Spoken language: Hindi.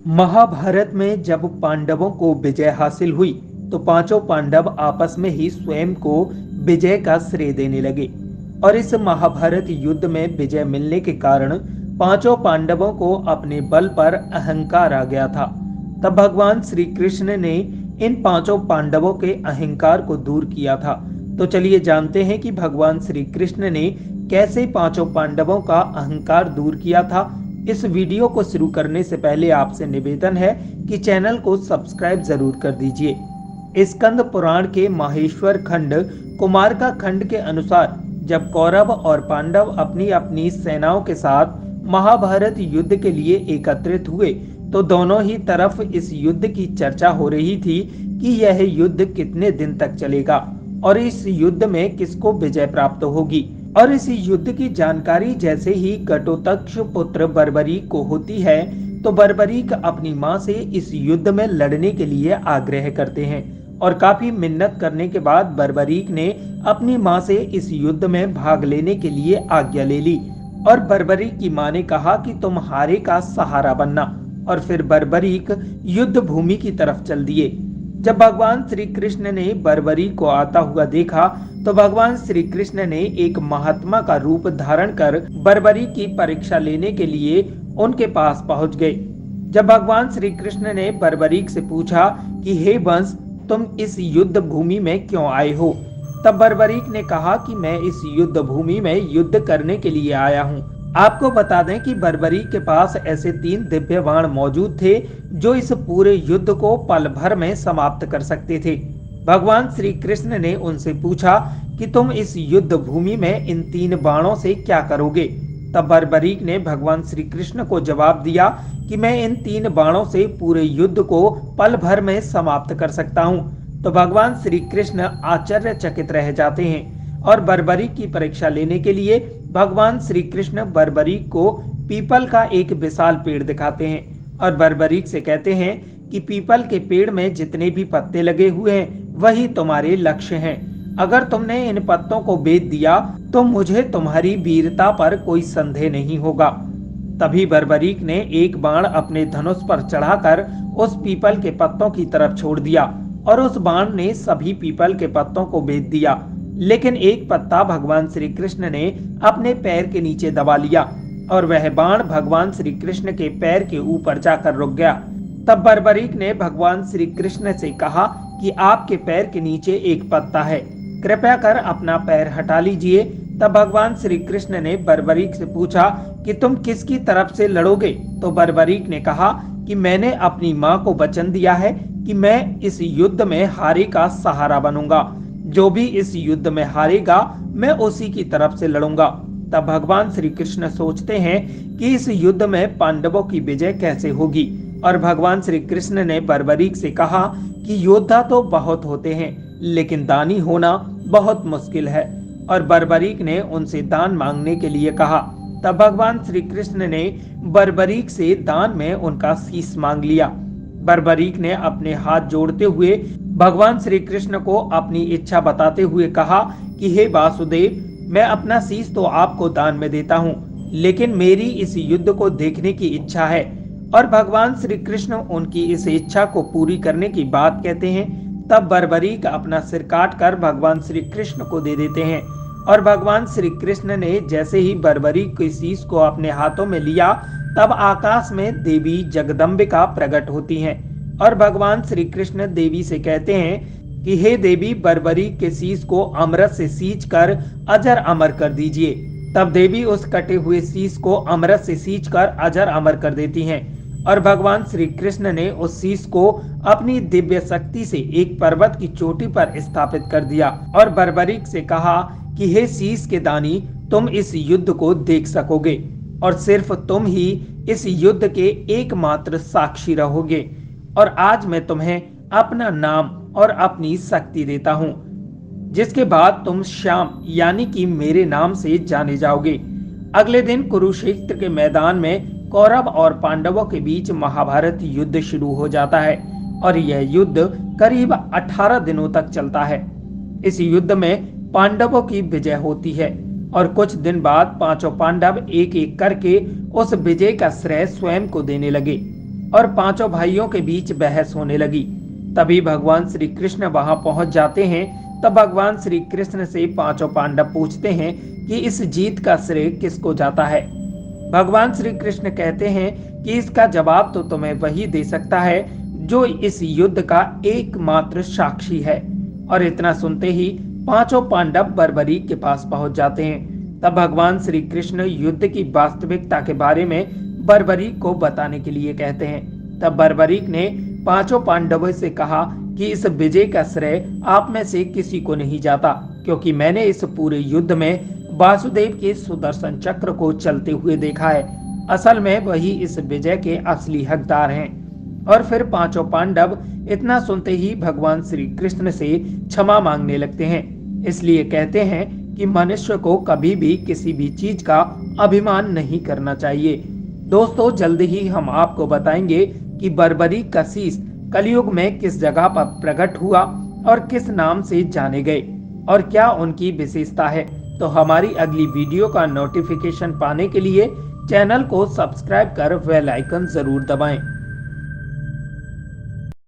महाभारत में जब पांडवों को विजय हासिल हुई तो पांचों पांडव आपस में ही स्वयं को विजय का श्रेय देने लगे। और इस महाभारत युद्ध में विजय मिलने के कारण पांचों पांडवों को अपने बल पर अहंकार आ गया था। तब भगवान श्री कृष्ण ने इन पांचों पांडवों के अहंकार को दूर किया था। तो चलिए जानते हैं कि भगवान श्री कृष्ण ने कैसे पांचों पांडवों का अहंकार दूर किया था। इस वीडियो को शुरू करने से पहले आपसे निवेदन है कि चैनल को सब्सक्राइब जरूर कर दीजिए। स्कंद पुराण के माहेश्वर खंड कुमारका खंड के अनुसार जब कौरव और पांडव अपनी अपनी सेनाओं के साथ महाभारत युद्ध के लिए एकत्रित हुए तो दोनों ही तरफ इस युद्ध की चर्चा हो रही थी कि यह युद्ध कितने दिन तक चलेगा और इस युद्ध में किसको विजय प्राप्त होगी। और इस युद्ध की जानकारी जैसे ही घटोत्कच पुत्र बर्बरीक को होती है तो बर्बरीक अपनी मां से इस युद्ध में लड़ने के लिए आग्रह करते हैं। और काफी मिन्नत करने के बाद बर्बरीक ने अपनी मां से इस युद्ध में भाग लेने के लिए आज्ञा ले ली। और बर्बरीक की मां ने कहा कि तुम हारे का सहारा बनना। और फिर बर्बरीक युद्ध भूमि की तरफ चल दिए। जब भगवान श्री कृष्ण ने बर्बरीक को आता हुआ देखा तो भगवान श्री कृष्ण ने एक महात्मा का रूप धारण कर बर्बरीक की परीक्षा लेने के लिए उनके पास पहुंच गए। जब भगवान श्री कृष्ण ने बर्बरीक से पूछा कि हे वंश, तुम इस युद्ध भूमि में क्यों आए हो, तब बर्बरीक ने कहा कि मैं इस युद्ध भूमि में युद्ध करने के लिए आया हूँ। आपको बता दें कि बर्बरीक के पास ऐसे 3 दिव्य बाण मौजूद थे जो इस पूरे युद्ध को पल भर में समाप्त कर सकते थे। भगवान श्री कृष्ण ने उनसे पूछा कि तुम इस युद्ध भूमि में इन 3 बाणों से क्या करोगे। तब बर्बरीक ने भगवान श्री कृष्ण को जवाब दिया कि मैं इन 3 बाणों से पूरे युद्ध को पल भर में समाप्त कर सकता हूँ। तो भगवान श्री कृष्ण आश्चर्यचकित रह जाते हैं और बर्बरीक की परीक्षा लेने के लिए भगवान श्री कृष्ण बर्बरीक को पीपल का एक विशाल पेड़ दिखाते हैं और बर्बरीक से कहते हैं कि पीपल के पेड़ में जितने भी पत्ते लगे हुए हैं वही तुम्हारे लक्ष्य हैं। अगर तुमने इन पत्तों को बेच दिया तो मुझे तुम्हारी वीरता पर कोई संदेह नहीं होगा। तभी बर्बरीक ने एक बाण अपने धनुष पर चढ़ाकर उस पीपल के पत्तों की तरफ छोड़ दिया और उस बाण ने सभी पीपल के पत्तों को बेच दिया। लेकिन एक पत्ता भगवान श्री कृष्ण ने अपने पैर के नीचे दबा लिया और वह बाण भगवान श्री कृष्ण के पैर के ऊपर जाकर रुक गया। तब बर्बरीक ने भगवान श्री कृष्ण से कहा कि आपके पैर के नीचे एक पत्ता है, कृपया कर अपना पैर हटा लीजिए। तब भगवान श्री कृष्ण ने बर्बरीक से पूछा कि तुम किसकी तरफ से लड़ोगे। तो बर्बरीक ने कहा कि मैंने अपनी मां को वचन दिया है कि मैं इस युद्ध में हारे का सहारा बनूंगा। जो भी इस युद्ध में हारेगा मैं उसी की तरफ से लड़ूंगा। तब भगवान श्री कृष्ण सोचते हैं कि इस युद्ध में पांडवों की विजय कैसे होगी। और भगवान श्री कृष्ण ने बर्बरीक से कहा कि योद्धा तो बहुत होते हैं लेकिन दानी होना बहुत मुश्किल है। और बर्बरीक ने उनसे दान मांगने के लिए कहा। तब भगवान श्री कृष्ण ने बर्बरीक से दान में उनका शीश मांग लिया। बर्बरीक ने अपने हाथ जोड़ते हुए भगवान श्री कृष्ण को अपनी इच्छा बताते हुए कहा कि हे वासुदेव, मैं अपना शीश तो आपको दान में देता हूँ, लेकिन मेरी इस युद्ध को देखने की इच्छा है। और भगवान श्री कृष्ण उनकी इस इच्छा को पूरी करने की बात कहते हैं। तब बर्बरीक अपना सिर काट कर भगवान श्री कृष्ण को दे देते हैं। और भगवान श्री कृष्ण ने जैसे ही बर्बरीक के शीश को अपने हाथों में लिया तब आकाश में देवी जगदम्बिका प्रकट होती हैं और भगवान श्री कृष्ण देवी से कहते हैं कि हे देवी, बर्बरीक के शीश को अमृत से सींच कर अजर अमर कर दीजिए। तब देवी उस कटे हुए शीश को अमृत से सींच कर अजर अमर कर देती हैं और भगवान श्री कृष्ण ने उस शीश को अपनी दिव्य शक्ति से एक पर्वत की चोटी पर स्थापित कर दिया और बर्बरीक से कहा कि हे शीश के दानी, तुम इस युद्ध को देख सकोगे और सिर्फ तुम ही इस युद्ध के एकमात्र साक्षी रहोगे। और आज मैं तुम्हें अपना नाम और अपनी शक्ति देता हूँ, जिसके बाद तुम श्याम यानी कि मेरे नाम से जाने जाओगे। अगले दिन कुरुक्षेत्र के मैदान में कौरव और पांडवों के बीच महाभारत युद्ध शुरू हो जाता है और यह युद्ध करीब 18 दिनों तक चलता है। इस युद्ध में पांडवों की विजय होती है और कुछ दिन बाद पांचों पांडव एक एक करके उस विजय का श्रेय स्वयं को देने लगे। और पांचों भाइयों के बीच बहस होने लगी। तभी भगवान श्री कृष्ण वहां पहुंच जाते हैं। तब भगवान श्री कृष्ण से पांचों पांडव पूछते हैं कि इस जीत का श्रेय किसको जाता है। भगवान श्री कृष्ण कहते हैं कि इसका जवाब तो तुम्हें वही दे सकता है जो इस युद्ध का एकमात्र साक्षी है। और इतना सुनते ही पांचों पांडव बर्बरीक के पास पहुंच जाते हैं। तब भगवान श्री कृष्ण युद्ध की वास्तविकता के बारे में बर्बरीक को बताने के लिए कहते हैं। तब बर्बरीक ने पांचों पांडवों से कहा कि इस विजय का श्रेय आप में से किसी को नहीं जाता, क्योंकि मैंने इस पूरे युद्ध में वासुदेव के सुदर्शन चक्र को चलते हुए देखा है। असल में वही इस विजय के असली हकदार हैं। और फिर पांचों पांडव इतना सुनते ही भगवान श्री कृष्ण से क्षमा मांगने लगते हैं। इसलिए कहते हैं कि मनुष्य को कभी भी किसी भी चीज का अभिमान नहीं करना चाहिए। दोस्तों, जल्दी ही हम आपको बताएंगे कि बर्बरीक का शीश कलयुग में किस जगह पर प्रकट हुआ और किस नाम से जाने गए और क्या उनकी विशेषता है। तो हमारी अगली वीडियो का नोटिफिकेशन पाने के लिए चैनल को सब्सक्राइब कर बेल आइकन जरूर दबाएं।